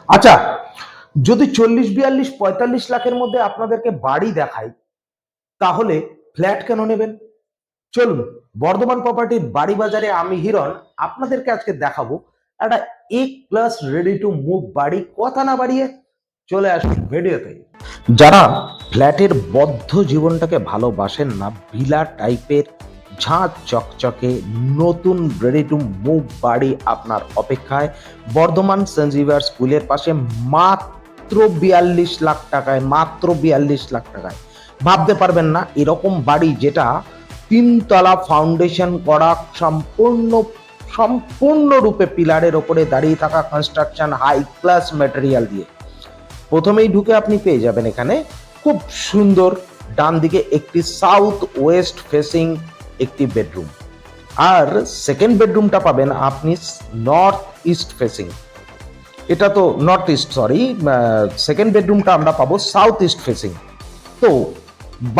আচ্ছা, যদি 40, 42, 45 লাখের মধ্যে আপনাদেরকে বাড়ি দেখাই, তাহলে ফ্ল্যাট কেন নেবেন? চলুন, বর্ধমান প্রপার্টির বাড়ি বাজারে আমি হিরণ আপনাদেরকে আজকে দেখাবো একটা A+ রেডি টু মুভ বাড়ি। কথা না বাড়িয়ে চলে আসুন ভিডিওতে। যারা ফ্ল্যাটের বদ্ধ জীবনটাকে ভালোবাসেন না, ভিলা টাইপের ঝাঁ চকচকে নতুন রেডি টু মুভ বাড়ি আপনার অপেক্ষায়। বর্ধমান সেন্ট জেভিয়ার স্কুলের পাশে মাত্র 42 লাখ টাকায়, মাত্র 42 লাখ টাকায় ভাবতে পারবেন না এরকম বাড়ি যেটা 3 তলা ফাউন্ডেশন করা, সম্পূর্ণরূপে পিলারের ওপরে দাঁড়িয়ে থাকা, কনস্ট্রাকশন হাই ক্লাস ম্যাটেরিয়াল দিয়ে। প্রথমেই ঢুকে আপনি পেয়ে যাবেন এখানে খুব সুন্দর ডান দিকে একটি সাউথ ওয়েস্ট ফেসিং একটি বেডরুম, আর সেকেন্ড বেডরুমটা পাবেন আপনি নর্থ ইস্ট ফেসিং। এটা তো নর্থ ইস্ট, সরি, সেকেন্ড বেডরুমটা আমরা পাবো সাউথ ইস্ট ফেসিং। তো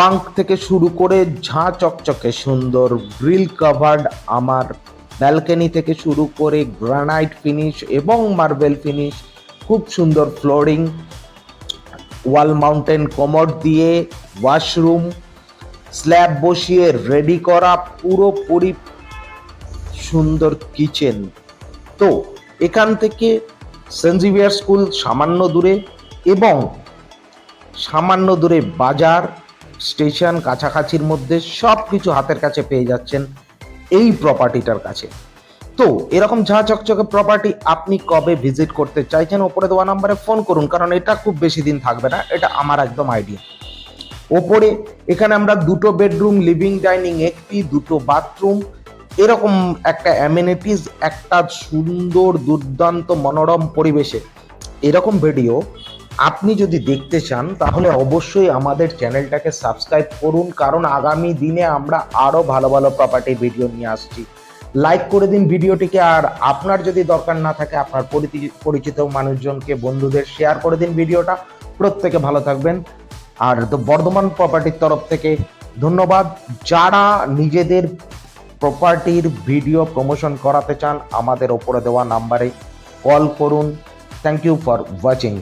বাঙ্ক থেকে শুরু করে ঝাঁ চকচকে সুন্দর গ্রিল কাভার্ড, আমার ব্যালকনি থেকে শুরু করে গ্রানাইট ফিনিশ এবং মার্বেল ফিনিশ, খুব সুন্দর ফ্লোরিং, ওয়াল মাউন্টেন কমোড দিয়ে ওয়াশরুম, স্ল্যাব বসিয়ে রেডি করা পুরোপুরি সুন্দর কিচেন। তো এখান থেকে সেন্ট জেভিয়ার স্কুল সামান্য দূরে, এবং সামান্য দূরে বাজার, স্টেশন কাছাকাছির মধ্যে, সব কিছু হাতের কাছে পেয়ে যাচ্ছেন এই প্রপার্টিটার কাছে। তো এরকম ঝাঁ চকচকে প্রপার্টি আপনি কবে ভিজিট করতে চাইছেন, ওপরে দেওয়া নাম্বারে ফোন করুন, কারণ এটা খুব বেশি দিন থাকবে না, এটা আমার একদম আইডিয়া। ওপরে এখানে আমরা 2টো বেডরুম, লিভিং ডাইনিং একটি, 2টো বাথরুম, এরকম একটা অ্যামেনিটিস, একটা সুন্দর দুর্দান্ত মনোরম পরিবেশে এরকম ভিডিও আপনি যদি দেখতে চান তাহলে অবশ্যই আমাদের চ্যানেলটাকে সাবস্ক্রাইব করুন, কারণ আগামী দিনে আমরা আরো ভালো ভালো প্রপার্টি ভিডিও নিয়ে আসছি। লাইক করে দিন ভিডিওটিকে, আর আপনার যদি দরকার না থাকে আপনার পরিচিত মানুষজনকে, বন্ধুদের শেয়ার করে দিন ভিডিওটা। প্রত্যেকে ভালো থাকবেন। আর তো বর্ধমান প্রপার্টির তরফ থেকে ধন্যবাদ। যারা নিজেদের প্রপার্টির ভিডিও প্রমোশন করাতে চান আমাদের ওপরে দেওয়া নাম্বারে কল করুন। Thank you for watching.